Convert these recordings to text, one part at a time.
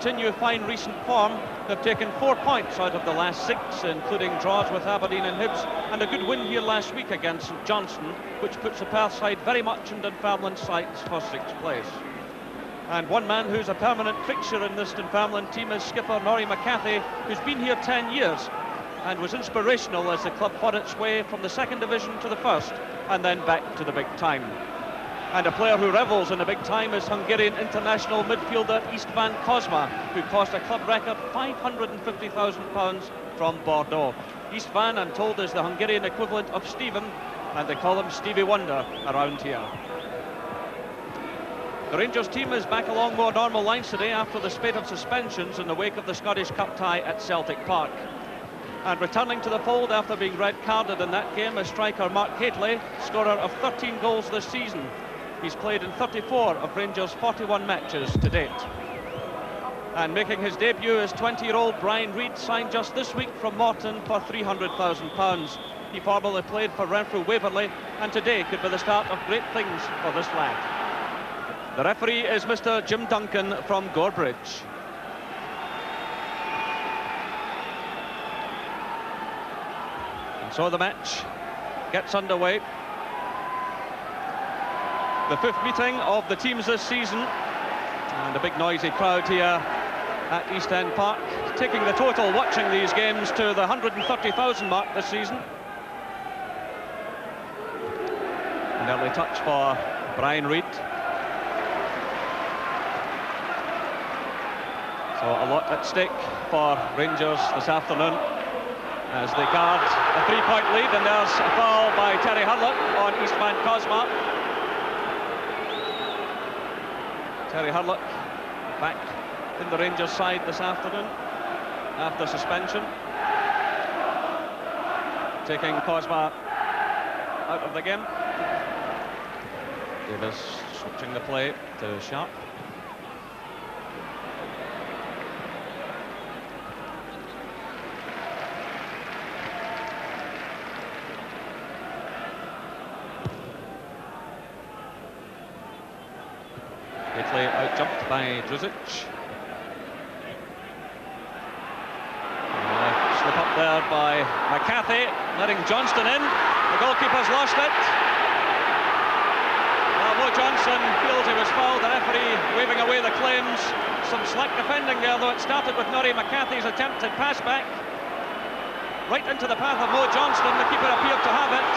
continue fine recent form. They've taken 4 points out of the last 6, including draws with Aberdeen and Hibs, and a good win here last week against St Johnstone, which puts the Perth side very much in Dunfermline's sights for 6th place. And one man who's a permanent fixture in this Dunfermline team is skipper Norrie McCarthy, who's been here 10 years and was inspirational as the club fought its way from the 2nd division to the 1st and then back to the big time. And a player who revels in the big time is Hungarian international midfielder Istvan Kozma, who cost a club record £550,000 from Bordeaux. Istvan, I'm told, is the Hungarian equivalent of Stephen, and they call him Stevie Wonder around here. The Rangers team is back along more normal lines today after the spate of suspensions in the wake of the Scottish Cup tie at Celtic Park. And returning to the fold after being red-carded in that game is striker Mark Hateley, scorer of 13 goals this season. He's played in 34 of Rangers' 41 matches to date. And making his debut is 20-year-old Brian Reid, signed just this week from Morton for £300,000. He formerly played for Renfrew Waverley, and today could be the start of great things for this lad. The referee is Mr. Jim Duncan from Gorebridge. And so the match gets underway. The 5th meeting of the teams this season, and a big noisy crowd here at East End Park, taking the total watching these games to the 130,000 mark this season. An early touch for Brian Reid. So a lot at stake for Rangers this afternoon as they guard a 3-point lead, and there's a foul by Terry Hurlock on Istvan Kozma. Terry Hurlock back in the Rangers side this afternoon after suspension, taking Kozma out of the game. Davis switching the play to Sharp. Italy out-jumped by Druzic. Slip up there by McCarthy, letting Johnston in. The goalkeeper's lost it. Well, Mo Johnson feels he was fouled. The referee waving away the claims. Some slack defending there, though. It started with Norrie McCarthy's attempted pass back right into the path of Mo Johnston. The keeper appeared to have it,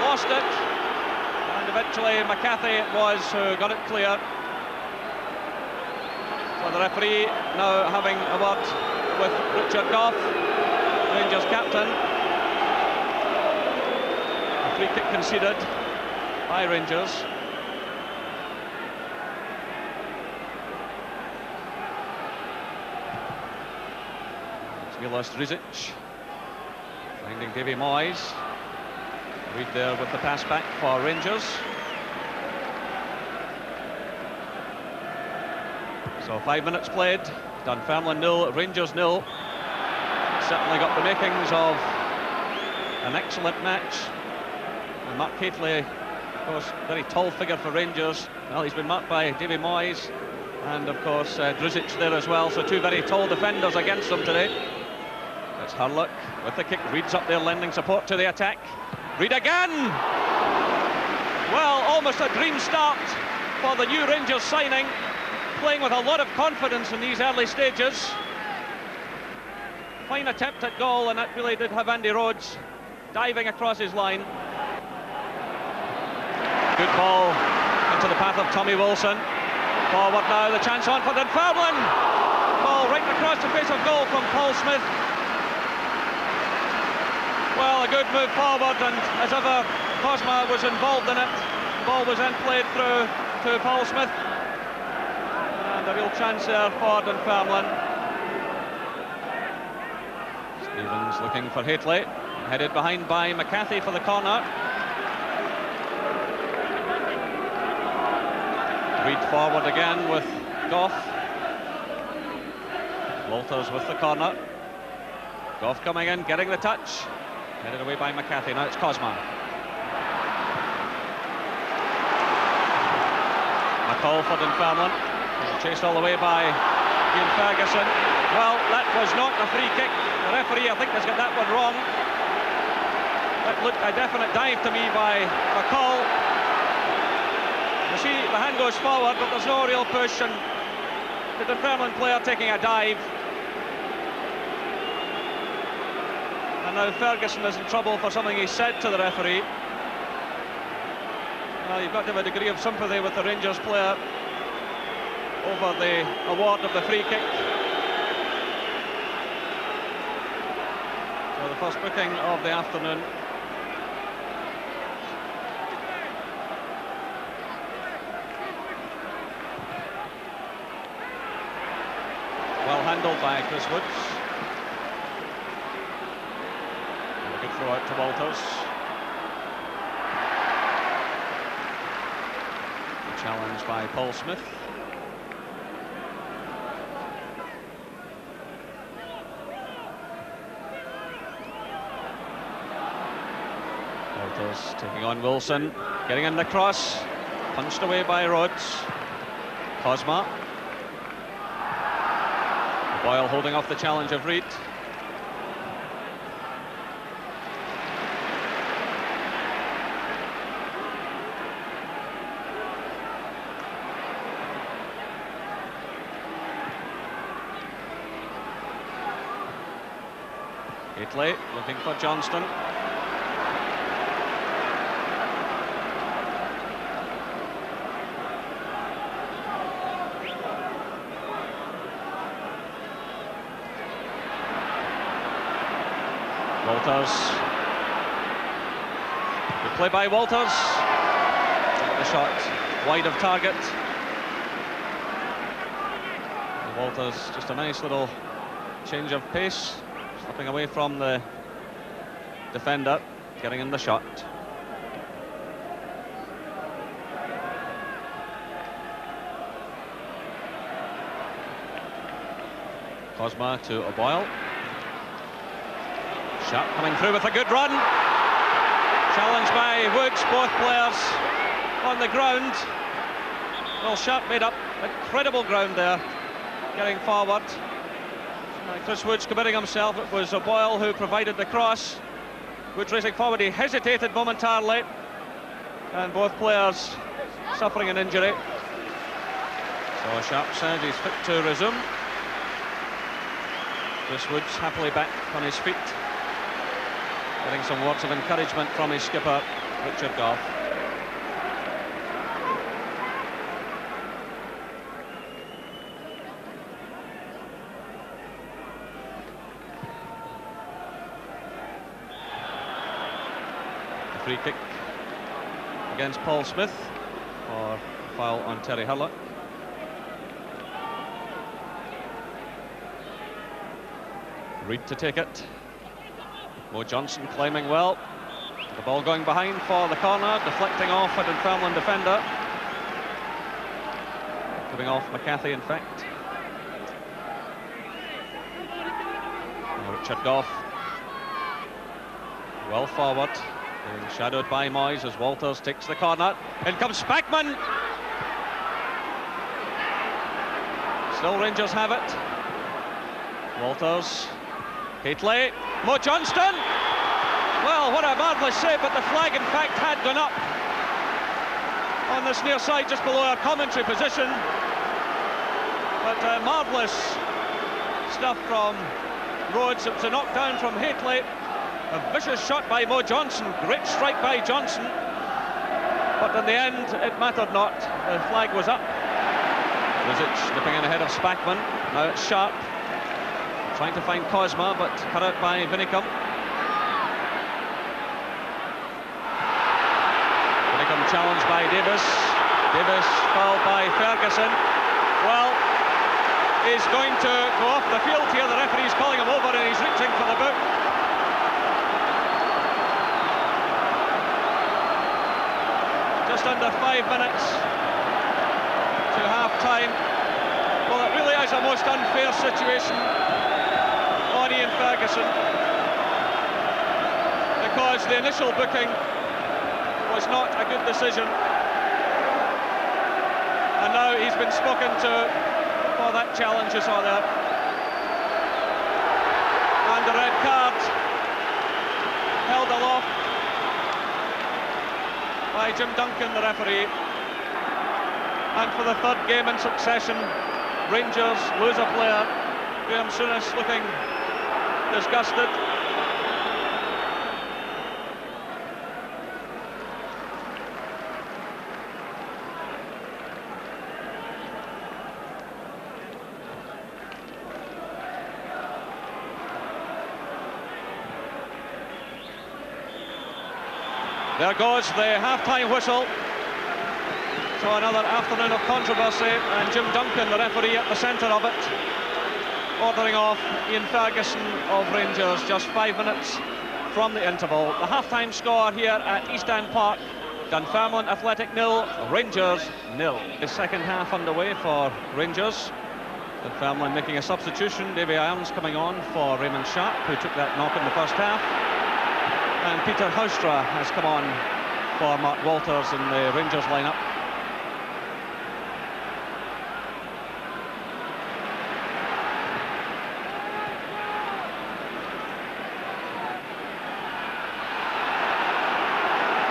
lost it. Eventually McCarthy it was who got it clear. So the referee now having a word with Richard Goff, Rangers captain. A free kick conceded by Rangers. It's Milos Druzic finding Davy Moyes. Reid there with the pass back for Rangers. So 5 minutes played. Dunfermline 0, Rangers 0. Certainly got the makings of an excellent match. And Mark Hateley, of course, very tall figure for Rangers. Well, he's been marked by Davy Moyes and, of course, Druzic there as well. So 2 very tall defenders against them today. It's Hurlock with the kick. Reid's up there lending support to the attack. Reid again! Well, almost a dream start for the new Rangers signing, playing with a lot of confidence in these early stages. Fine attempt at goal, and that really did have Andy Rhodes diving across his line. Good ball into the path of Tommy Wilson. Forward now, the chance on for Dunfermline. Ball right across the face of goal from Paul Smith. Well, a good move forward, and as ever, Kozma was involved in it. The ball was then played through to Paul Smith. And a real chance there for Dunfermline. Stevens looking for Hateley. Headed behind by McCarthy for the corner. Reid forward again with Goff. Walters with the corner. Goff coming in, getting the touch. Headed away by McCarthy. Now it's Kozma. McCall for Dunfermline. Chased all the way by Ian Ferguson. Well, that was not a free kick. The referee, I think, has got that one wrong. That looked a definite dive to me by McCall. You see, the hand goes forward, but there's no real push, and the Dunfermline player taking a dive. And now Ferguson is in trouble for something he said to the referee. Well, you've got to have a degree of sympathy with the Rangers player over the award of the free kick. So the first booking of the afternoon. Well handled by Chris Woods. And a good throw out to Walters. The challenge by Paul Smith. Walters taking on Wilson, getting in the cross, punched away by Rhodes. Cosma. Boyle holding off the challenge of Reid. Italy looking for Johnston. Walters. Good play by Walters. The shot wide of target. And Walters, just a nice little change of pace, slipping away from the defender, getting in the shot. Cosma to O'Boyle. Sharp coming through with a good run. Challenged by Woods, both players on the ground. Well, Sharp made up incredible ground there, getting forward. Chris Woods committing himself. It was O'Boyle who provided the cross. Woods racing forward, he hesitated momentarily, and both players suffering an injury. So Sharp said he's fit to resume. Chris Woods happily back on his feet, getting some words of encouragement from his skipper, Richard Goff. The free kick against Paul Smith for a foul on Terry Hurlock. Reid to take it. Mo Johnson climbing well. The ball going behind for the corner, deflecting off a Dunfermline defender. Coming off McCarthy, in fact. Now Richard Goff. Well forward, being shadowed by Moyes as Walters takes the corner. In comes Spackman. Still Rangers have it. Walters. Gately, Mo Johnston. Well, what a marvellous save, but the flag in fact had gone up on this near side just below our commentary position. But marvellous stuff from Rhodes. It was a knockdown from Gately. A vicious shot by Mo Johnson, great strike by Johnson. But in the end, it mattered not. The flag was up. Rizic nipping in ahead of Spackman. Now it's Sharp. Trying to find Cosma, but cut out by Vinicum. Vinicum challenged by Davis. Davis fouled by Ferguson. Well, he's going to go off the field here. The referee's calling him over and he's reaching for the book. Just under 5 minutes to half-time. Well, it really is a most unfair situation on Ian Ferguson, because the initial booking was not a good decision, And now he's been spoken to for that challenge you saw there. And the red card held aloft by Jim Duncan, the referee. And for the third game in succession, Rangers lose a player. Graham Souness looking disgusted. There goes the half-time whistle. So another afternoon of controversy, and Jim Duncan, the referee, at the centre of it, ordering off Ian Ferguson of Rangers just 5 minutes from the interval. The half-time score here at East End Park: Dunfermline Athletic 0, Rangers 0. The second half underway for Rangers. Dunfermline making a substitution. Davy Irons coming on for Raymond Sharp, who took that knock in the first half. And Peter Houstra has come on for Mark Walters in the Rangers lineup.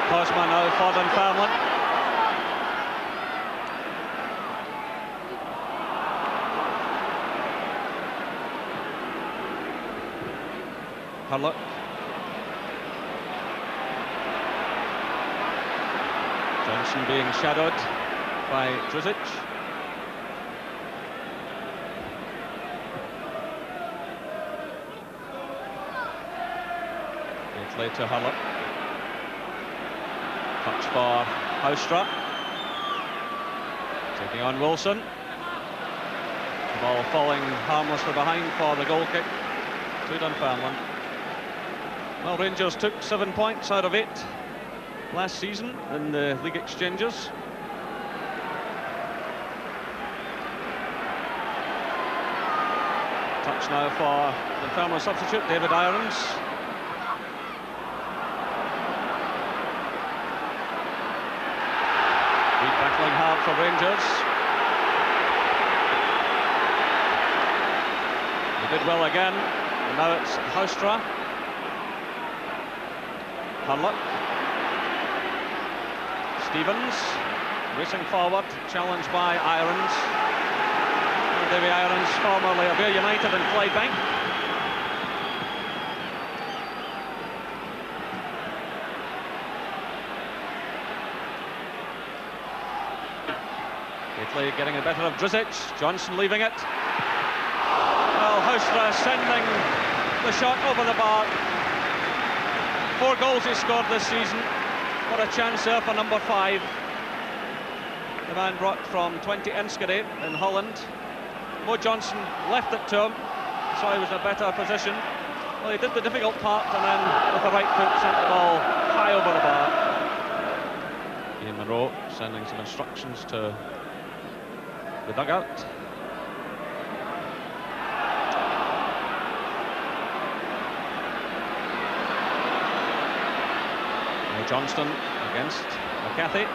Cosma now for Dunfermline. Hurlock. Johnson being shadowed by Druzic. It's late to Hurlock. Touch for Houstra. Taking on Wilson. The ball falling harmlessly behind for the goal kick to Dunfermline. Well, Rangers took 7 points out of 8 last season in the league exchanges. Touch now for Dunfermline substitute David Irons. Battling hard for Rangers. He did well again, and now it's Houstra. Hurlock. Stevens racing forward, challenged by Irons. And Davy Irons, formerly of Ayr United and Clydebank. Italy getting the better of Druzic. Johnson leaving it. Well, Houstra sending the shot over the bar. 4 goals he scored this season. What a chance there for number 5. The man brought from 20 Enschede in Holland. Mo Johnson left it to him, so he was in a better position. Well, he did the difficult part, and then with the right foot sent the ball high over the bar. Ian Monroe sending some instructions to the dugout. Johnston against McCarthy.